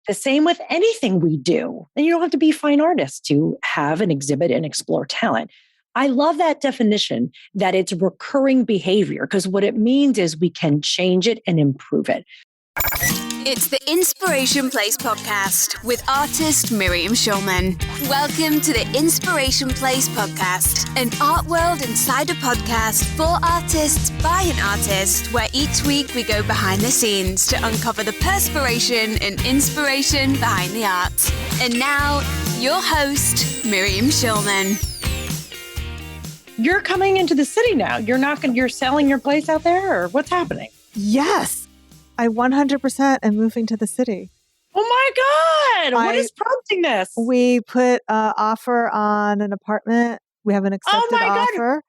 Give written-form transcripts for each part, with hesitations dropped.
The same with anything we do. And you don't have to be a fine artist to have an exhibit and explore talent. I love that definition that it's recurring behavior, because what it means is we can change it and improve it. It's the Inspiration Place podcast with artist Miriam Schulman. Welcome to the Inspiration Place podcast, an art world insider podcast for artists by an artist, where each week we go behind the scenes to uncover the perspiration and inspiration behind the art. And now, your host, Miriam Schulman. You're coming into the city now. You're selling your place out there, or what's happening? Yes. I 100% am moving to the city. Oh my God. What is prompting this? We put an offer on an apartment. We have an accepted offer.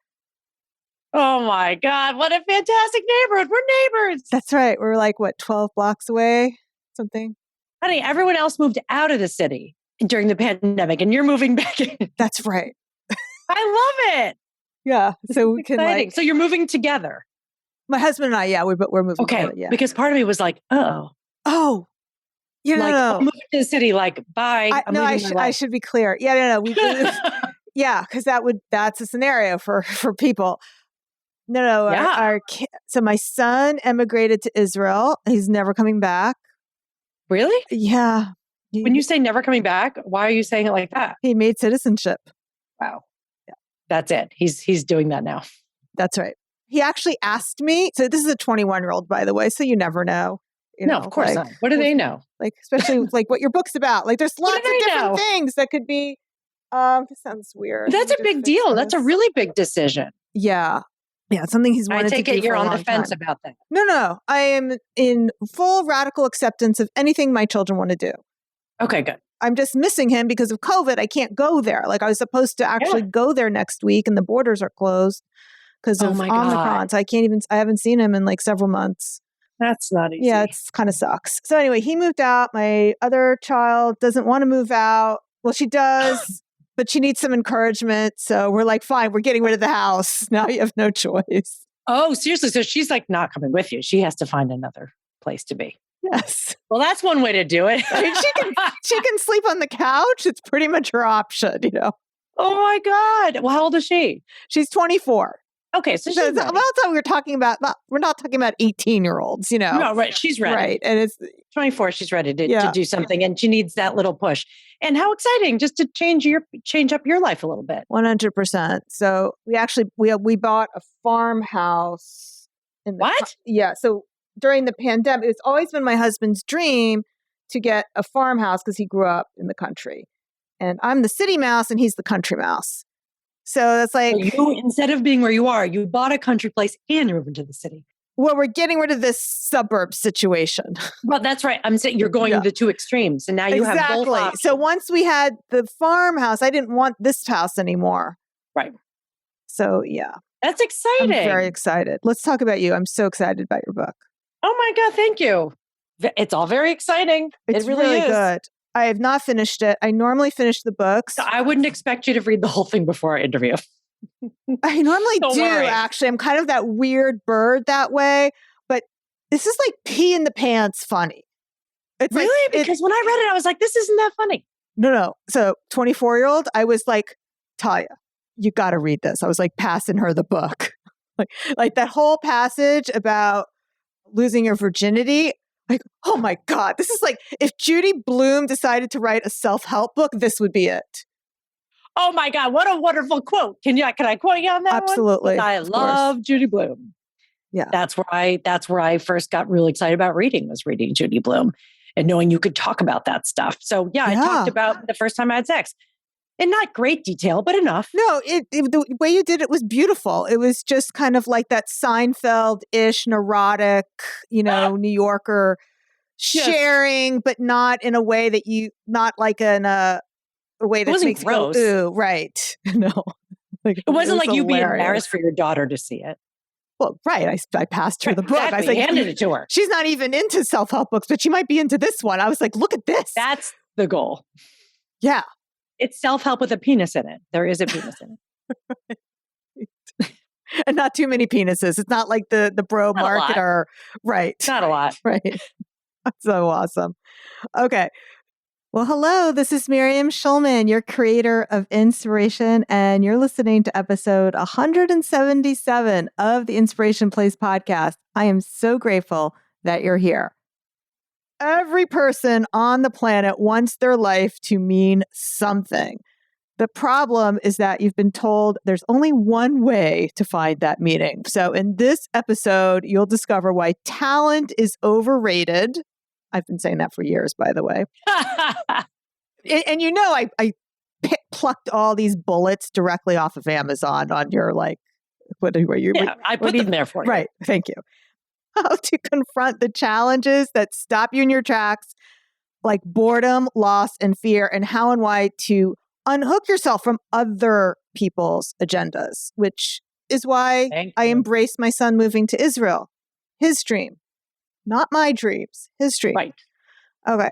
Oh my God. What a fantastic neighborhood. We're neighbors. That's right. We're like, 12 blocks away? Something. Honey, everyone else moved out of the city during the pandemic and you're moving back in. That's right. I love it. Yeah. So we can So you're moving together. My husband and I, we're moving. Okay, together, yeah. Because part of me was like, no. I'm moving to the city, like, bye. I should be clear. No. We because that's a scenario for people. No. Yeah. So my son emigrated to Israel. He's never coming back. Really? Yeah. When you say never coming back, why are you saying it like that? He made citizenship. Wow. Yeah. That's it. He's doing that now. That's right. He actually asked me, so this is a 21-year-old, by the way, so you never know. No, of course not. What do they know? Especially what your book's about. There's lots of different things that could be, this sounds weird. That's a big deal. That's a really big decision. Yeah. Yeah, it's something he's wanted to do. I take it you're on the fence about that. No. I am in full radical acceptance of anything my children want to do. Okay, good. I'm just missing him because of COVID. I can't go there. I was supposed to actually go there next week and the borders are closed because of Omicron. So I haven't seen him in several months. That's not easy. Yeah, it's kind of sucks. So anyway, he moved out. My other child doesn't want to move out. Well, she does, but she needs some encouragement. So we're like, fine, we're getting rid of the house. Now you have no choice. Oh, seriously? So she's not coming with you. She has to find another place to be. Yes. Well, that's one way to do it. I mean, she can sleep on the couch. It's pretty much her option, Oh my God. Well, how old is she? She's 24. Okay, so she's ready. That's what we're talking about. We're not talking about 18-year-olds, No, right. She's ready. Right. And it's 24. She's ready to do something, and she needs that little push. And how exciting just to change up your life a little bit. 100%. So we bought a farmhouse. What? Yeah. So during the pandemic, it's always been my husband's dream to get a farmhouse because he grew up in the country. And I'm the city mouse and he's the country mouse. So it's you, instead of being where you are, you bought a country place and you're moving to the city. Well, we're getting rid of this suburb situation. Well, that's right. I'm saying you're going to the two extremes. And now you have both options. So once we had the farmhouse, I didn't want this house anymore. Right. So yeah. That's exciting. I'm very excited. Let's talk about you. I'm so excited about your book. Oh my God, thank you. It's all very exciting. It's it really is. Good. I have not finished it. I normally finish the books. So I wouldn't expect you to read the whole thing before our interview. I normally do, actually. I'm kind of that weird bird that way. But this is pee in the pants funny. It's really? Because when I read it, I was like, this isn't that funny. No. So 24-year-old, I was like, Talia, you got to read this. I was passing her the book. like that whole passage about losing your virginity. Oh my God, this is if Judy Blume decided to write a self-help book, this would be it. Oh my God, what a wonderful quote. Can I quote you on that Absolutely. one? I love Judy Blume. Yeah. That's where I first got really excited about reading Judy Blume and knowing you could talk about that stuff. So I talked about the first time I had sex. In not great detail, but enough. No, the way you did it was beautiful. It was just kind of like that Seinfeld-ish, neurotic, New Yorker sharing, but not in a way that not like in a way that makes gross. You go, ooh, right. No. It wasn't like you'd be embarrassed for your daughter to see it. Well, right. I passed her the book. Exactly. I handed it to her. She's not even into self-help books, but she might be into this one. I was like, look at this. That's the goal. Yeah. It's self-help with a penis in it. There is a penis in it. And not too many penises. It's not like the bro marketer. Right. Not a lot. Right. So awesome. Okay. Well, hello, this is Miriam Schulman, your creator of inspiration, and you're listening to episode 177 of the Inspiration Place podcast. I am so grateful that you're here. Every person on the planet wants their life to mean something. The problem is that you've been told there's only one way to find that meaning. So in this episode, you'll discover why talent is overrated. I've been saying that for years, by the way. And you know, I plucked all these bullets directly off of Amazon on your I put them there for you. Right. Thank you. How to confront the challenges that stop you in your tracks, like boredom, loss, and fear, and how and why to unhook yourself from other people's agendas, which is why I embraced my son moving to Israel. His dream, not my dreams, his dream. Right. Okay.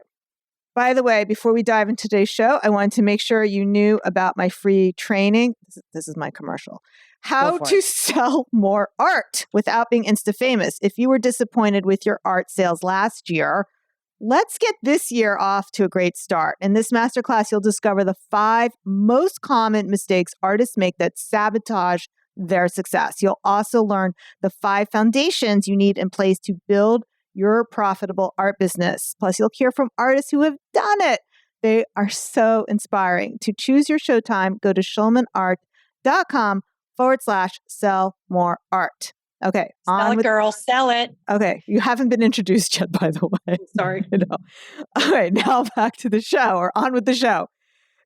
By the way, before we dive into today's show, I wanted to make sure you knew about my free training. This is my commercial. How to sell more art without being Insta-famous. If you were disappointed with your art sales last year, let's get this year off to a great start. In this masterclass, you'll discover the 5 most common mistakes artists make that sabotage their success. You'll also learn the 5 foundations you need in place to build your profitable art business. Plus, you'll hear from artists who have done it. They are so inspiring. To choose your showtime, go to schulmanart.com/sell more art. Okay. Sell it, girl. Sell it. Okay. You haven't been introduced yet, by the way. Sorry. All right. Now back to the show, or on with the show.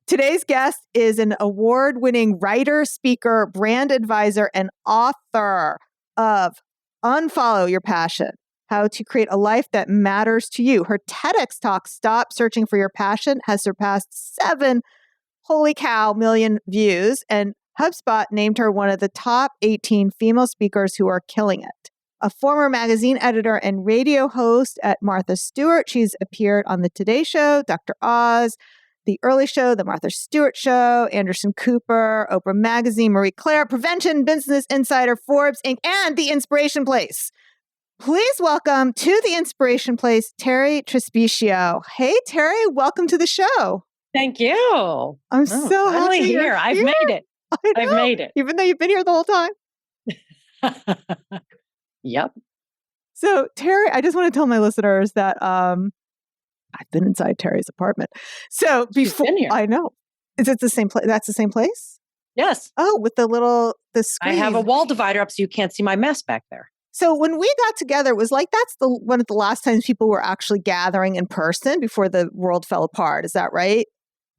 Today's guest is an award-winning writer, speaker, brand advisor, and author of Unfollow Your Passion: How to Create a Life That Matters to You. Her TEDx talk, Stop Searching for Your Passion, has surpassed 7 million views, and HubSpot named her one of the top 18 female speakers who are killing it. A former magazine editor and radio host at Martha Stewart, she's appeared on The Today Show, Dr. Oz, The Early Show, The Martha Stewart Show, Anderson Cooper, Oprah Magazine, Marie Claire, Prevention, Business Insider, Forbes, Inc., and The Inspiration Place. Please welcome to The Inspiration Place, Terri Trespicio. Hey, Terri, welcome to the show. Thank you. I'm so happy you're here. I've made it. I've made it. Even though you've been here the whole time. Yep. So, Terri, I just want to tell my listeners that I've been inside Terri's apartment. So before I know, is it the same place? That's the same place? Yes. Oh, with the screen. I have a wall divider up so you can't see my mess back there. So when we got together, it was like that's one of the last times people were actually gathering in person before the world fell apart. Is that right?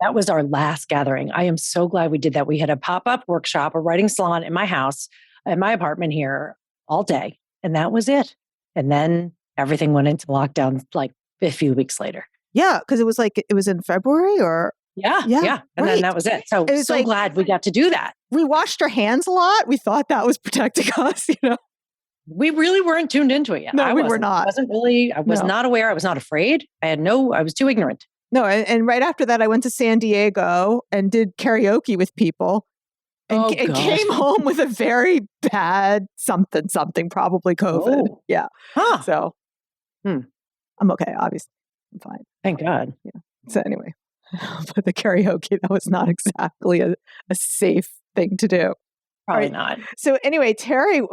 That was our last gathering. I am so glad we did that. We had a pop-up workshop, a writing salon in my house, in my apartment here all day. And that was it. And then everything went into lockdown like a few weeks later. Yeah, because it was in February or? Yeah. And then that was it. So glad we got to do that. We washed our hands a lot. We thought that was protecting us, We really weren't tuned into it yet. No, we were not. I was not aware. I was not afraid. I was too ignorant. No, and right after that, I went to San Diego and did karaoke with people and came home with a very bad something, probably COVID. Oh. Yeah. Huh. So I'm okay, obviously. I'm fine. Thank God. Yeah. So anyway, but the karaoke, that was not exactly a safe thing to do. Probably not. So anyway, Terri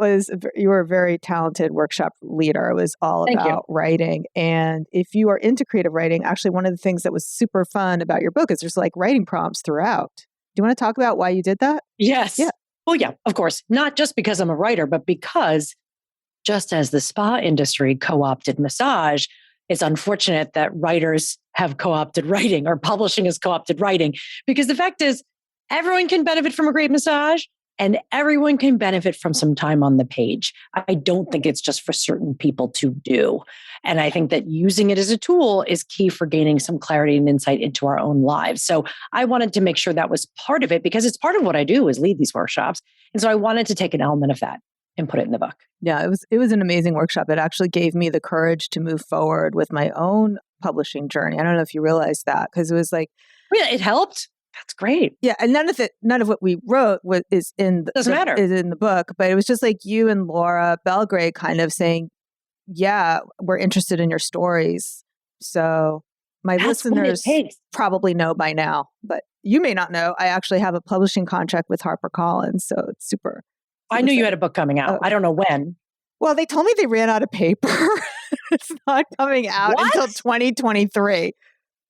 you were a very talented workshop leader. It was all about writing. And if you are into creative writing, actually one of the things that was super fun about your book is there's writing prompts throughout. Do you want to talk about why you did that? Yes. Yeah. Well, yeah, of course. Not just because I'm a writer, but because just as the spa industry co-opted massage, it's unfortunate that writers have co-opted writing or publishing has co-opted writing, because the fact is everyone can benefit from a great massage. And everyone can benefit from some time on the page. I don't think it's just for certain people to do. And I think that using it as a tool is key for gaining some clarity and insight into our own lives. So I wanted to make sure that was part of it, because it's part of what I do is lead these workshops. And so I wanted to take an element of that and put it in the book. Yeah, it was an amazing workshop. It actually gave me the courage to move forward with my own publishing journey. I don't know if you realized that, because it was yeah, it helped. That's great. Yeah, and none of what we wrote is in the book, but it was just you and Laura Belgrade kind of saying, "Yeah, we're interested in your stories. So my That's what it listeners takes. probably know by now, but you may not know. I actually have a publishing contract with Harpercollins, so it's super. I knew you had a book coming out. I don't know when. Well, they told me they ran out of paper. It's not coming out until 2023.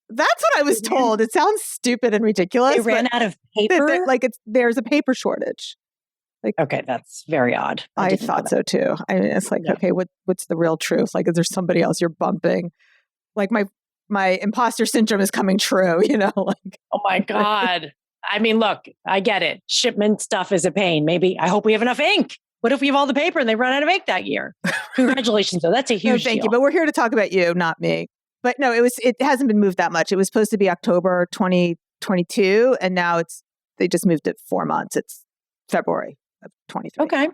That's what I was told. It sounds stupid and ridiculous. They ran out of paper? There's a paper shortage. Okay, that's very odd. I thought so too. I mean, it's like, okay, what's the real truth? Like, is there somebody else you're bumping? Like my imposter syndrome is coming true, like. Oh my God. I mean, look, I get it. Shipment stuff is a pain. Maybe, I hope we have enough ink. What if we have all the paper and they run out of ink that year? Congratulations, though. That's a huge Thank deal. you. But we're here to talk about you, not me. But no, it hasn't been moved that much. It was supposed to be October 2022, and now they just moved it 4 months. It's February of 23. Okay.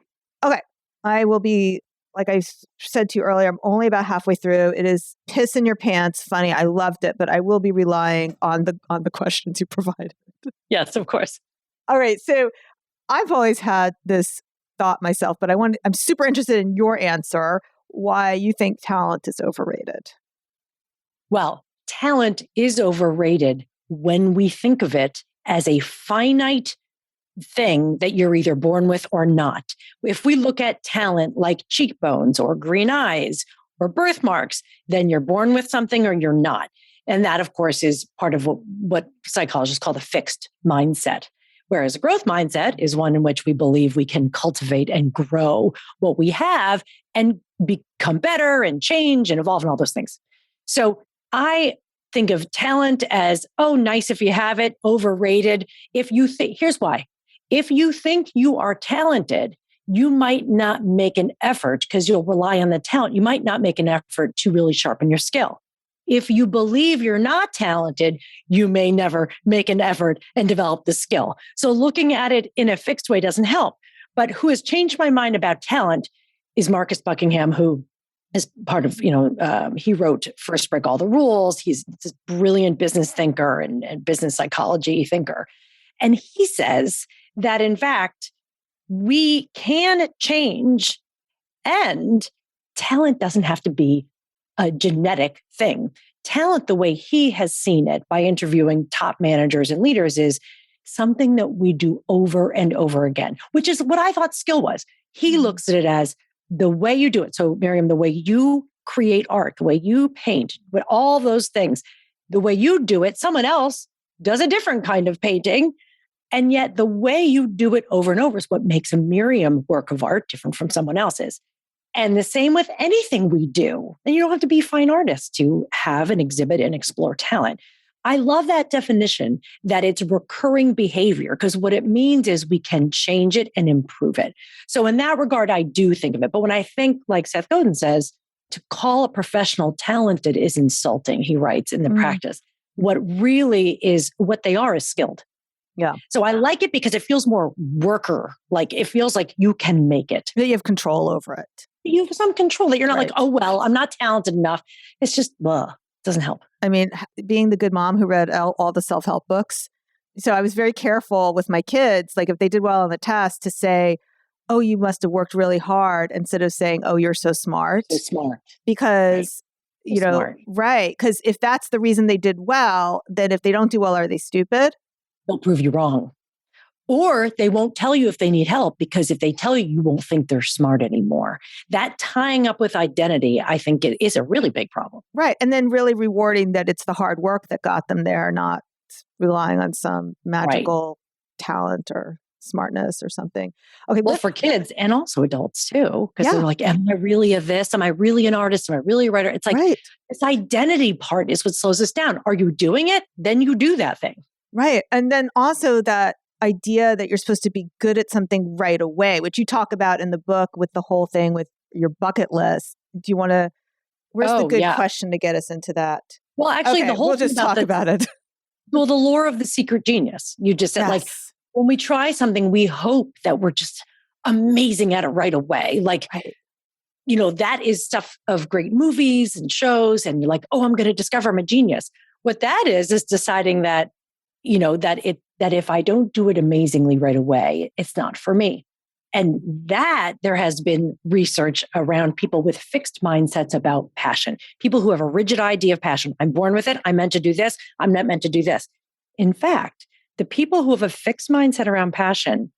I will be, like I said to you earlier, I'm only about halfway through. It is piss in your pants funny. I loved it, but I will be relying on the questions you provided. Yes, of course. All right. So I've always had this thought myself, but I'm super interested in your answer, why you think talent is overrated. Well, talent is overrated when we think of it as a finite thing that you're either born with or not. If we look at talent like cheekbones or green eyes or birthmarks, then you're born with something or you're not. And that, of course, is part of what psychologists call the fixed mindset. Whereas a growth mindset is one in which we believe we can cultivate and grow what we have and become better and change and evolve and all those things. So I think of talent as, oh, nice if you have it, overrated. Here's why. If you think you are talented, you might not make an effort because you'll rely on the talent. You might not make an effort to really sharpen your skill. If you believe you're not talented, you may never make an effort and develop the skill. So looking at it in a fixed way doesn't help. But who has changed my mind about talent is Marcus Buckingham, who is part of, he wrote First Break All the Rules. He's this brilliant business thinker and business psychology thinker. And he says that, in fact, we can change, and talent doesn't have to be a genetic thing. Talent, the way he has seen it by interviewing top managers and leaders, is something that we do over and over again, which is what I thought skill was. He looks at it as the way you do it. So, Miriam, the way you create art, the way you paint, with all those things, the way you do it, someone else does a different kind of painting. And yet the way you do it over and over is what makes a Miriam work of art different from someone else's. And the same with anything we do. And you don't have to be a fine artist to have and exhibit and explore talent. I love that definition that it's recurring behavior, because what it means is we can change it and improve it. So in that regard, I do think of it. But when I think, like Seth Godin says, to call a professional talented is insulting, he writes in the practice. What really is, what they are is skilled. Yeah. So I like it because it feels more worker. Like it feels like you can make it. That you have control over it. You have some control that you're not like, oh, well, I'm not talented enough. It's just, doesn't help. I mean, being the good mom who read all the self-help books. So I was very careful with my kids, like if they did well on the test, to say, oh, you must have worked really hard, instead of saying, oh, you're so smart. So smart. Because, right. Because if that's the reason they did well, then if they don't do well, are they stupid? They'll prove you wrong. Or they won't tell you if they need help, because if they tell you, you won't think they're smart anymore. That tying up with identity, I think it is a really big problem. Right. And then really rewarding that it's the hard work that got them there, not relying on some magical talent or smartness or something. Okay. Well, for kids and also adults too, because they're like, am I really a this? Am I really an artist? Am I really a writer? It's like this identity part is what slows us down. Are you doing it? Then you do that thing. Right. And then also that idea that you're supposed to be good at something right away, which you talk about in the book with the whole thing with your bucket list. Do you want to, where's the good question to get us into that? Well, actually, the whole we'll just talk about it. Well, the lore of the secret genius. You just said, like, when we try something, we hope that we're just amazing at it right away. Like, that is stuff of great movies and shows. And you're like, oh, I'm going to discover I'm a genius. What that is deciding that, that if I don't do it amazingly right away, it's not for me. And that there has been research around people with fixed mindsets about passion, people who have a rigid idea of passion. I'm born with it. I'm meant to do this. I'm not meant to do this. In fact, the people who have a fixed mindset around passion,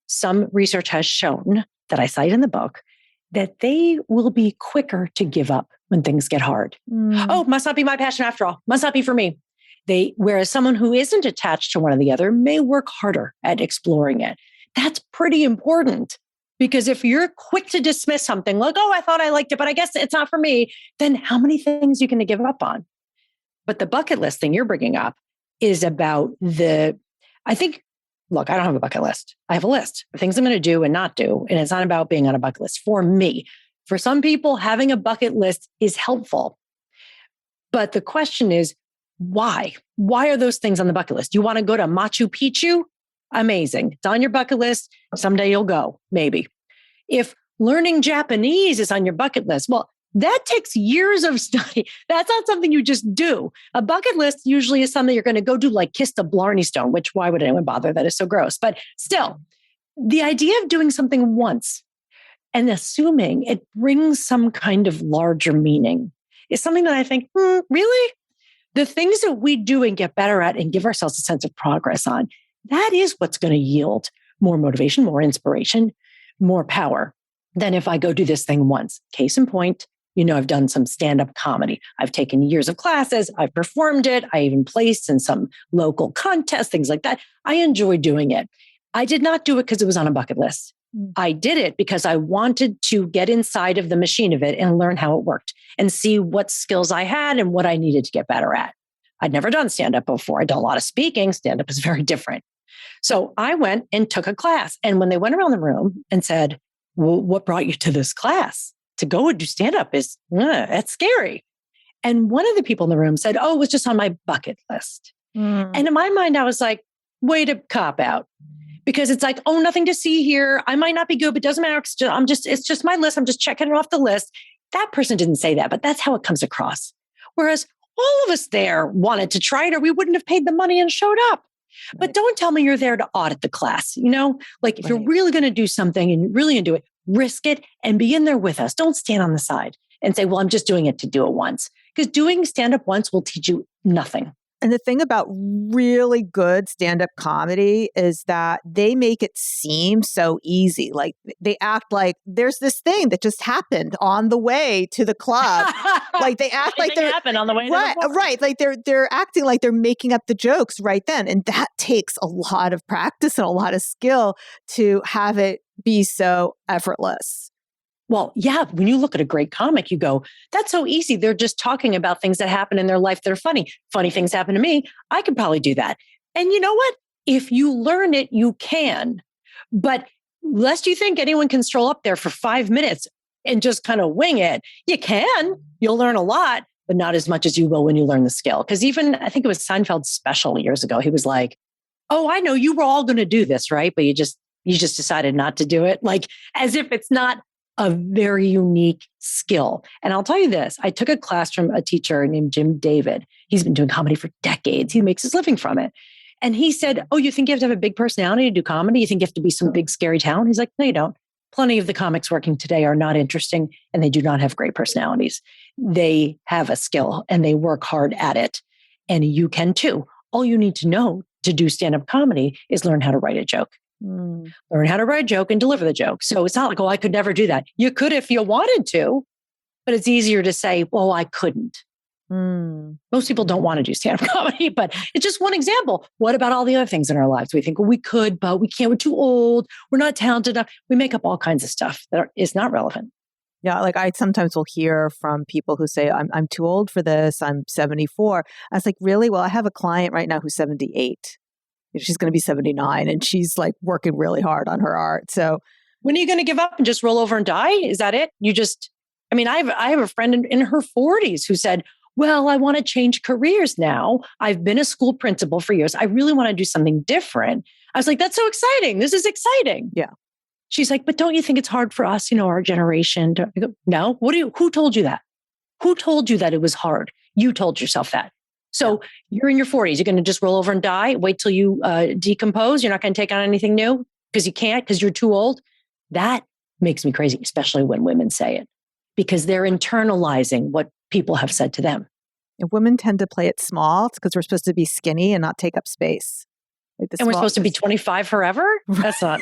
some research has shown that I cite in the book that they will be quicker to give up when things get hard. Oh, must not be my passion after all. Must not be for me. Whereas someone who isn't attached to one or the other may work harder at exploring it. That's pretty important, because if you're quick to dismiss something like, oh, I thought I liked it, but I guess it's not for me, then how many things are you going to give up on? But the bucket list thing you're bringing up is about look, I don't have a bucket list. I have a list of things I'm going to do and not do. And it's not about being on a bucket list for me. For some people, having a bucket list is helpful. But the question is, why? Why are those things on the bucket list? You want to go to Machu Picchu? Amazing. It's on your bucket list. Someday you'll go, maybe. If learning Japanese is on your bucket list, well, that takes years of study. That's not something you just do. A bucket list usually is something you're going to go do, like kiss the Blarney Stone, which why would anyone bother? That is so gross. But still, the idea of doing something once and assuming it brings some kind of larger meaning is something that I think, really? The things that we do and get better at and give ourselves a sense of progress on, that is what's going to yield more motivation, more inspiration, more power than if I go do this thing once. Case in point, I've done some stand-up comedy. I've taken years of classes. I've performed it. I even placed in some local contests, things like that. I enjoy doing it. I did not do it because it was on a bucket list. I did it because I wanted to get inside of the machine of it and learn how it worked and see what skills I had and what I needed to get better at. I'd never done stand-up before. I'd done a lot of speaking. Stand-up is very different. So I went and took a class. And when they went around the room and said, well, what brought you to this class? To go and do stand-up is, that's scary. And one of the people in the room said, oh, it was just on my bucket list. And in my mind, I was like, way to cop out. Because it's like, oh, nothing to see here. I might not be good, but it doesn't matter. It's just my list. I'm just checking it off the list. That person didn't say that, but that's how it comes across. Whereas all of us there wanted to try it, or we wouldn't have paid the money and showed up. Right. But don't tell me you're there to audit the class. Like if you're really going to do something and you're really going to do it, risk it and be in there with us. Don't stand on the side and say, well, I'm just doing it to do it once. Because doing stand-up once will teach you nothing. And the thing about really good stand-up comedy is that they make it seem so easy. Like they act like there's this thing that just happened on the way to the club. Like they act like they're happened on the way to the club. Right. Like they're acting like they're making up the jokes right then. And that takes a lot of practice and a lot of skill to have it be so effortless. Well, yeah, when you look at a great comic, you go, that's so easy. They're just talking about things that happen in their life that are funny. Funny things happen to me. I could probably do that. And you know what? If you learn it, you can. But lest you think anyone can stroll up there for 5 minutes and just kind of wing it, you can. You'll learn a lot, but not as much as you will when you learn the skill. Because even, I think it was Seinfeld's special years ago, he was like, oh, I know you were all going to do this, right? But you just decided not to do it. Like as if it's not a very unique skill. And I'll tell you this, I took a class from a teacher named Jim David. He's been doing comedy for decades. He makes his living from it. And he said, oh, you think you have to have a big personality to do comedy? You think you have to be some big, scary talent? He's like, no, you don't. Plenty of the comics working today are not interesting and they do not have great personalities. They have a skill and they work hard at it. And you can too. All you need to know to do stand-up comedy is learn how to write a joke. Learn how to write a joke and deliver the joke. So it's not like, oh, I could never do that. You could if you wanted to, but it's easier to say, well, I couldn't. Most people don't want to do stand-up comedy, but it's just one example. What about all the other things in our lives? We think, well, we could, but we can't. We're too old. We're not talented enough. We make up all kinds of stuff that is not relevant. Yeah, like I sometimes will hear from people who say, I'm too old for this. I'm 74. I was like, really? Well, I have a client right now who's 78. She's going to be 79 and she's like working really hard on her art. So when are you going to give up and just roll over and die? Is that it? I have a friend in her 40s who said, well, I want to change careers now. I've been a school principal for years. I really want to do something different. I was like, that's so exciting. This is exciting. Yeah. She's like, but don't you think it's hard for us, our generation? I go, no. Who told you that? Who told you that it was hard? You told yourself that. So you're in your 40s. You're going to just roll over and die. Wait till you decompose. You're not going to take on anything new because you can't, because you're too old. That makes me crazy, especially when women say it, because they're internalizing what people have said to them. And women tend to play it small. It's because we're supposed to be skinny and not take up space. Like And we're supposed to be 25 forever? That's not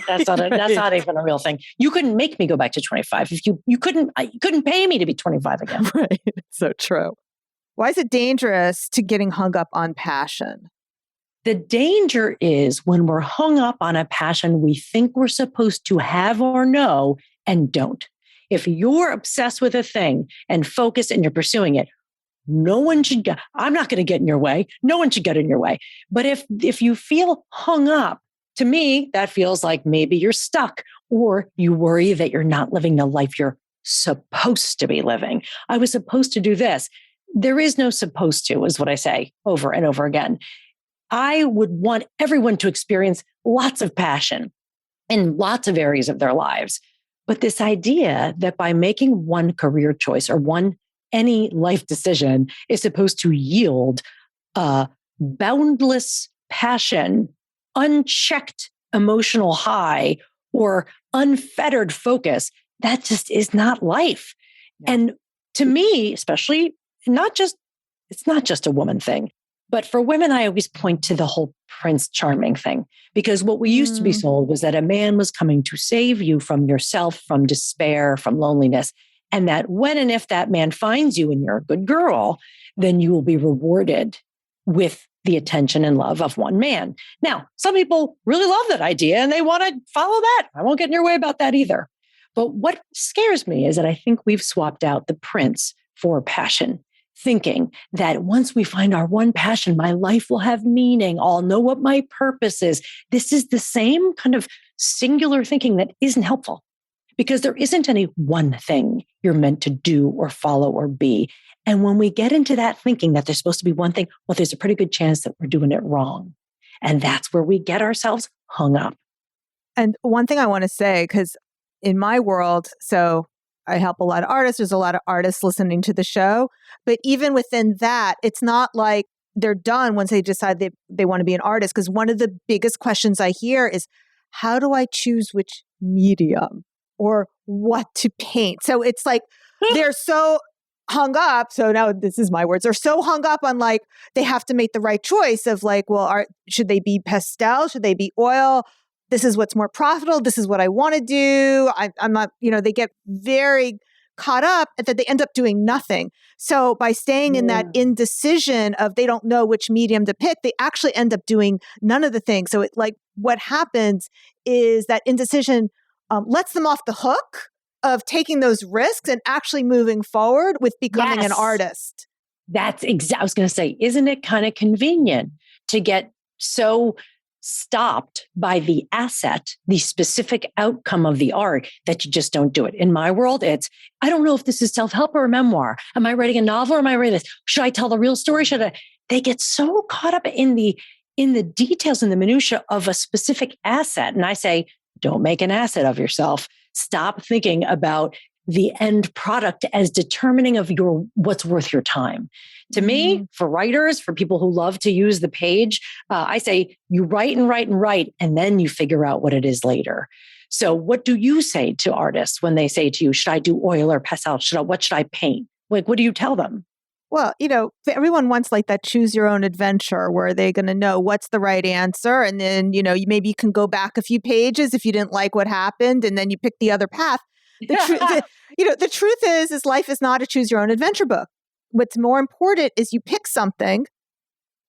even a real thing. You couldn't make me go back to 25. If you couldn't pay me to be 25 again. Right. It's so true. Why is it dangerous to getting hung up on passion? The danger is when we're hung up on a passion we think we're supposed to have or know and don't. If you're obsessed with a thing and focused and you're pursuing it, I'm not going to get in your way. No one should get in your way. But if you feel hung up, to me, that feels like maybe you're stuck or you worry that you're not living the life you're supposed to be living. I was supposed to do this. There is no supposed to, is what I say over and over again. I would want everyone to experience lots of passion in lots of areas of their lives. But this idea that by making one career choice or any life decision is supposed to yield a boundless passion, unchecked emotional high, or unfettered focus, that just is not life. Yeah. And to me, especially, it's not just a woman thing. But for women, I always point to the whole Prince Charming thing, because what we used to be sold was that a man was coming to save you from yourself, from despair, from loneliness. And that when and if that man finds you and you're a good girl, then you will be rewarded with the attention and love of one man. Now, some people really love that idea and they want to follow that. I won't get in your way about that either. But what scares me is that I think we've swapped out the prince for passion, thinking that once we find our one passion, my life will have meaning. I'll know what my purpose is. This is the same kind of singular thinking that isn't helpful, because there isn't any one thing you're meant to do or follow or be. And when we get into that thinking that there's supposed to be one thing, well, there's a pretty good chance that we're doing it wrong. And that's where we get ourselves hung up. And one thing I want to say, because in my world, so I help a lot of artists. There's a lot of artists listening to the show. But even within that, it's not like they're done once they decide they want to be an artist. Because one of the biggest questions I hear is, how do I choose which medium or what to paint? So it's like they're so hung up. So now this is my words. They're so hung up on like, they have to make the right choice of like, well, should they be pastel? Should they be oil? This is what's more profitable. This is what I want to do. I'm not, they get very caught up that they end up doing nothing. So by staying in that indecision of they don't know which medium to pick, they actually end up doing none of the things. So what happens is that indecision lets them off the hook of taking those risks and actually moving forward with becoming an artist. That's exactly, I was going to say, isn't it kind of convenient to get so stopped by the asset, the specific outcome of the art, that you just don't do it? In my world, I don't know if this is self-help or a memoir. Am I writing a novel or am I writing this? Should I tell the real story? They get so caught up in the details and the minutia of a specific asset. And I say, don't make an asset of yourself. Stop thinking about the end product as determining of what's worth your time. To me, for writers, for people who love to use the page, I say you write and write and write, and then you figure out what it is later. So what do you say to artists when they say to you, should I do oil or pastel? What should I paint? Like, what do you tell them? Well, everyone wants like that choose your own adventure where they're going to know what's the right answer. And then, maybe you can go back a few pages if you didn't like what happened and then you pick the other path. The truth is life is not a choose your own adventure book. What's more important is you pick something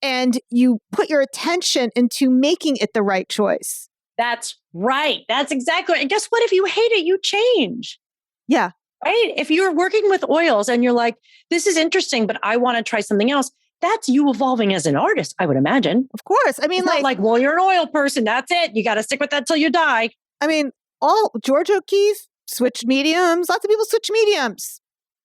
and you put your attention into making it the right choice. That's right. That's exactly right. And guess what? If you hate it, you change. Yeah. Right? If you're working with oils and you're like, this is interesting, but I want to try something else, that's you evolving as an artist, I would imagine. Of course. I mean, it's not well, you're an oil person. That's it. You got to stick with that till you die. I mean, George O'Keeffe switched mediums. Lots of people switch mediums.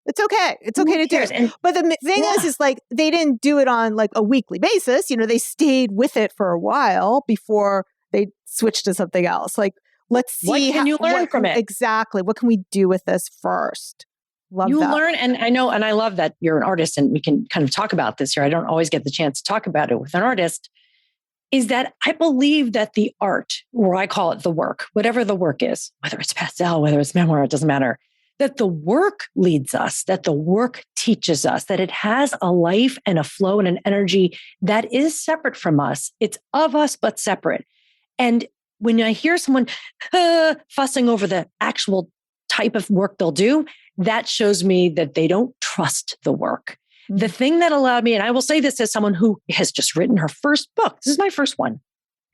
It's okay. It's okay to do it. But the thing is like, they didn't do it on like a weekly basis. They stayed with it for a while before they switched to something else. Like, let's see. What can you learn from it? Exactly. What can we do with this first? Love you that. Learn. And I know, and I love that you're an artist and we can kind of talk about this here. I don't always get the chance to talk about it with an artist. is that I believe that the art, or I call it the work, whatever the work is, whether it's pastel, whether it's memoir, it doesn't matter, that the work leads us, that the work teaches us, that it has a life and a flow and an energy that is separate from us. It's of us, but separate. And when I hear someone fussing over the actual type of work they'll do, that shows me that they don't trust the work. The thing that allowed me, and I will say this as someone who has just written her first book, this is my first one.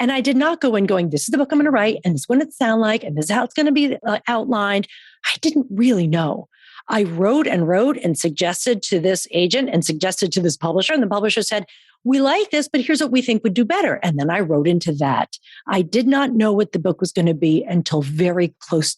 And I did not go in going, this is the book I'm going to write, and this is what it sound like, and this is how it's going to be outlined. I didn't really know. I wrote and suggested to this agent and suggested to this publisher, and the publisher said, we like this, but here's what we think would do better. And then I wrote into that. I did not know what the book was going to be until very close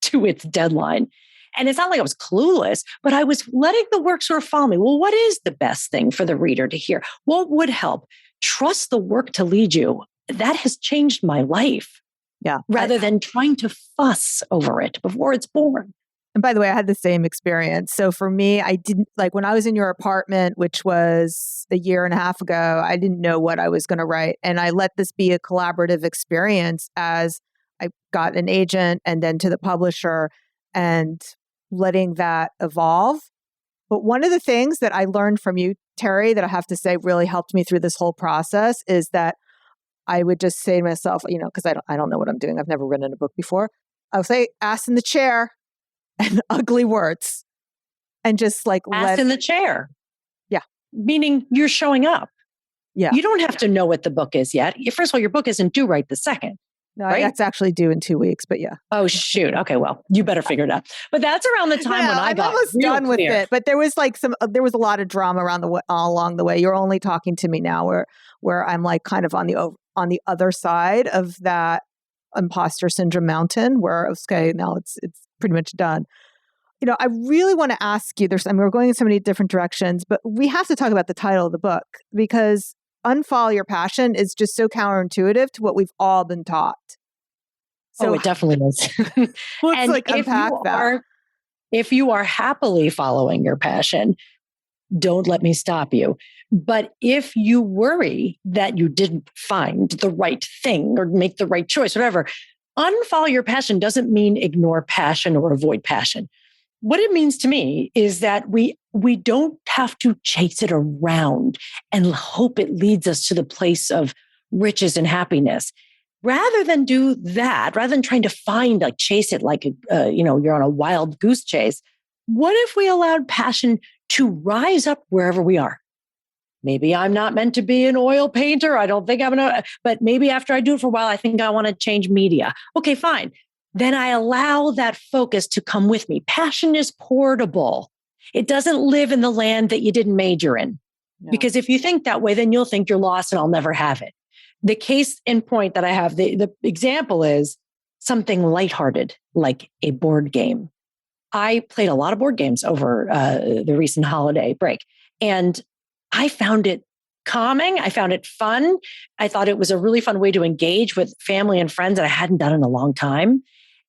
to its deadline. And it's not like I was clueless, but I was letting the work sort of follow me. Well, what is the best thing for the reader to hear? What would help? Trust the work to lead you. That has changed my life. Yeah. Rather than trying to fuss over it before it's born. And by the way, I had the same experience. So for me, I didn't, like when I was in your apartment, which was a year and a half ago, I didn't know what I was going to write. And I let this be a collaborative experience as I got an agent and then to the publisher and letting that evolve. But one of the things that I learned from you, Terri, that I have to say really helped me through this whole process is that I would just say to myself, because I don't know what I'm doing. I've never written a book before. I would say, ass in the chair and ugly words and just like ass in the chair. Yeah. Meaning you're showing up. Yeah. You don't have to know what the book is yet. First of all, your book isn't due right this second. No, right? That's actually due in 2 weeks, but yeah. Oh, shoot. Okay, well, you better figure it out. But that's around the time when I got almost done with it. But there was there was a lot of drama along the way. You're only talking to me now where I'm like kind of on the other side of that imposter syndrome mountain where, okay, now it's pretty much done. I really want to ask you, we're going in so many different directions, but we have to talk about the title of the book because Unfollow Your Passion is just so counterintuitive to what we've all been taught. So it definitely is. Let's unpack that. If you are happily following your passion, don't let me stop you. But if you worry that you didn't find the right thing or make the right choice, whatever, unfollow your passion doesn't mean ignore passion or avoid passion. What it means to me is that we don't have to chase it around and hope it leads us to the place of riches and happiness. Rather than do that, rather than trying to chase it like, you're on a wild goose chase, what if we allowed passion to rise up wherever we are? Maybe I'm not meant to be an oil painter. I don't think but maybe after I do it for a while, I think I want to change media. Okay, fine. Then I allow that focus to come with me. Passion is portable. It doesn't live in the land that you didn't major in. No. Because if you think that way, then you'll think you're lost and I'll never have it. The case in point that I have, the example is something lighthearted, like a board game. I played a lot of board games over the recent holiday break, and I found it calming. I found it fun. I thought it was a really fun way to engage with family and friends that I hadn't done in a long time.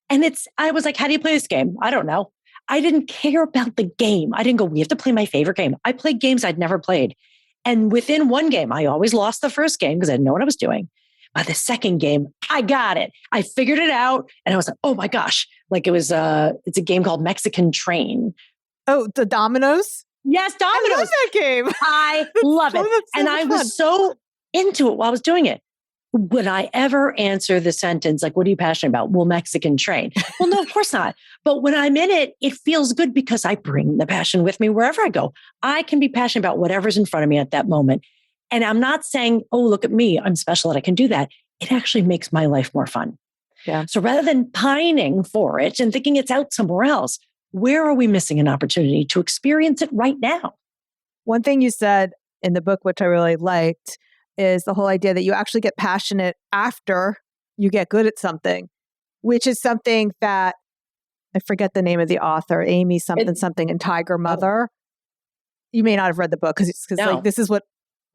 And I was like, how do you play this game? I don't know. I didn't care about the game. I didn't go, we have to play my favorite game. I played games I'd never played. And within one game, I always lost the first game because I didn't know what I was doing. By the second game, I got it. I figured it out. And I was like, oh my gosh. Like it's a game called Mexican Train. Oh, the dominoes? Yes, dominoes. I love that game. I love it. And I was so into it while I was doing it. Would I ever answer the sentence, like, what are you passionate about? Well, Mexican Train. Well, no, of course not. But when I'm in it, it feels good because I bring the passion with me wherever I go. I can be passionate about whatever's in front of me at that moment. And I'm not saying, oh, look at me, I'm special that I can do that. It actually makes my life more fun. Yeah. So rather than pining for it and thinking it's out somewhere else, where are we missing an opportunity to experience it right now? One thing you said in the book, which I really liked, is the whole idea that you actually get passionate after you get good at something, which is something that I forget the name of the author, Amy something and Tiger Mother. You may not have read the book because no. this is what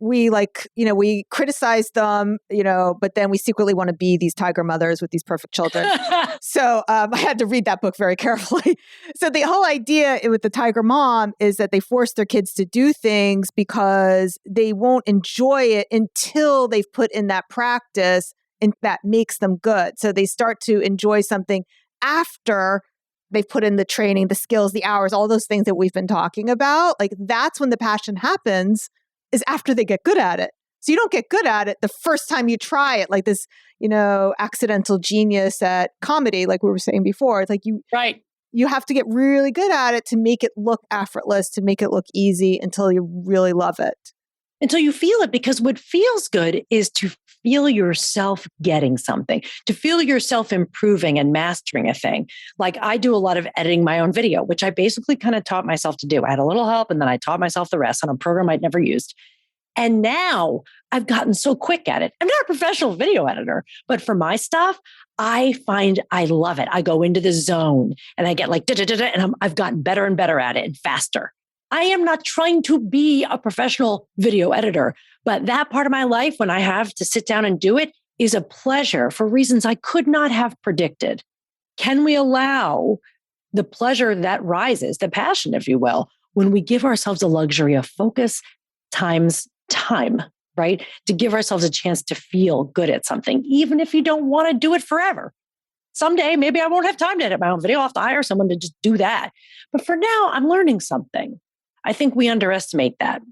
we we criticize them, but then we secretly want to be these tiger mothers with these perfect children. So I had to read that book very carefully. So the whole idea with the tiger mom is that they force their kids to do things because they won't enjoy it until they've put in that practice and that makes them good. So they start to enjoy something after they've put in the training, the skills, the hours, all those things that we've been talking about. Like that's when the passion happens, is after they get good at it. So you don't get good at it the first time you try it, like this, accidental genius at comedy, like we were saying before. It's like you have to get really good at it to make it look effortless, to make it look easy until you really love it. Until you feel it, because what feels good is to feel yourself getting something, to feel yourself improving and mastering a thing. Like I do a lot of editing my own video, which I basically kind of taught myself to do. I had a little help and then I taught myself the rest on a program I'd never used. And now I've gotten so quick at it. I'm not a professional video editor, but for my stuff, I find I love it. I go into the zone and I get like, and I've gotten better and better at it and faster. I am not trying to be a professional video editor, but that part of my life when I have to sit down and do it is a pleasure for reasons I could not have predicted. Can we allow the pleasure that rises, the passion, if you will, when we give ourselves the luxury of focus times time, right? To give ourselves a chance to feel good at something, even if you don't want to do it forever. Someday, maybe I won't have time to edit my own video. I'll have to hire someone to just do that. But for now, I'm learning something. I think we underestimate that.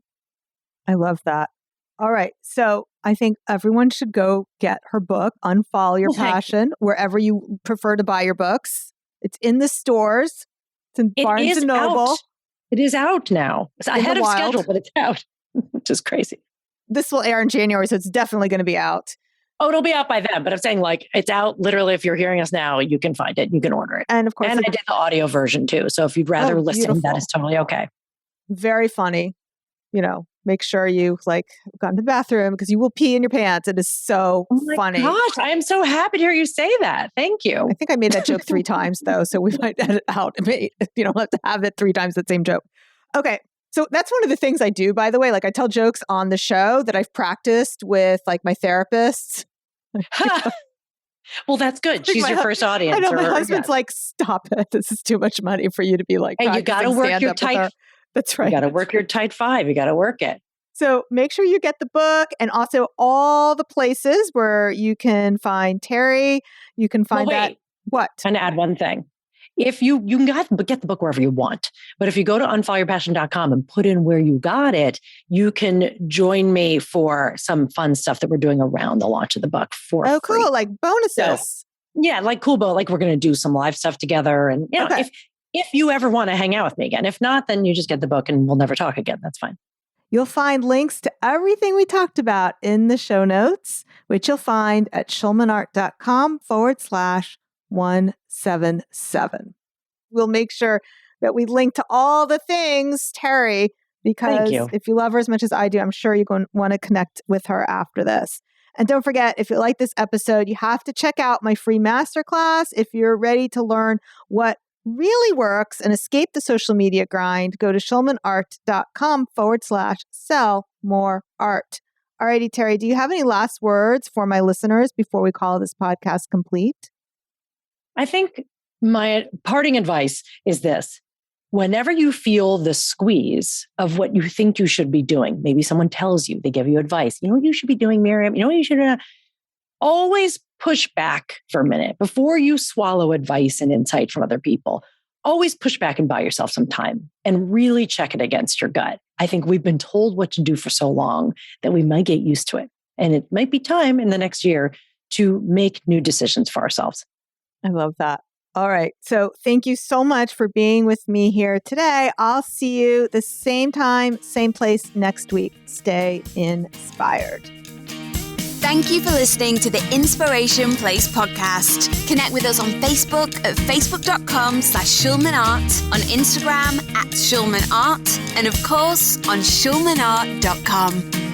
I love that. All right. So I think everyone should go get her book, Unfollow Your Passion, wherever you prefer to buy your books. It's in the stores. It's in Barnes & Noble. It is out now. It's ahead of schedule, but it's out, which is crazy. This will air in January, so it's definitely going to be out. Oh, it'll be out by then. But I'm saying it's out literally. If you're hearing us now, you can find it. You can order it. And of course, I did the audio version too. So if you'd rather listen, that is totally okay. Very funny. Make sure you go in the bathroom because you will pee in your pants. It is so funny. Gosh, I am so happy to hear you say that. Thank you. I think I made that joke 3 times though, so we might edit out. You don't have to have it 3 times the same joke. Okay. So that's one of the things I do, by the way. I tell jokes on the show that I've practiced with my therapists. Well, that's good. She's your first audience. I know my husband's stop it. This is too much money for you to be hey, you got to work your tight. That's right. You got to work your tight 5. You got to work it. So make sure you get the book and also all the places where you can find Terri. You can find that. What? I'm going to add one thing. If you can get the book wherever you want, but if you go to unfollowyourpassion.com and put in where you got it, you can join me for some fun stuff that we're doing around the launch of the book for free. Cool. Like bonuses. So, yeah, cool, but we're going to do some live stuff together. And if you ever want to hang out with me again, if not, then you just get the book and we'll never talk again. That's fine. You'll find links to everything we talked about in the show notes, which you'll find at schulmanart.com/177. We'll make sure that we link to all the things, Terri, because if you love her as much as I do, I'm sure you're going to want to connect with her after this. And don't forget, if you like this episode, you have to check out my free masterclass if you're ready to learn what really works and escape the social media grind. Go to schulmanart.com/sell more art. Alrighty, Terri, do you have any last words for my listeners before we call this podcast complete? I think my parting advice is this. Whenever you feel the squeeze of what you think you should be doing, maybe someone tells you, they give you advice. You know what you should be doing, Miriam? You know what you should do? Always push back for a minute before you swallow advice and insight from other people. Always push back and buy yourself some time and really check it against your gut. I think we've been told what to do for so long that we might get used to it. And it might be time in the next year to make new decisions for ourselves. I love that. All right. So thank you so much for being with me here today. I'll see you the same time, same place next week. Stay inspired. Thank you for listening to the Inspiration Place podcast. Connect with us on Facebook at facebook.com/schulmanart, on Instagram @schulmanart, and of course on schulmanart.com.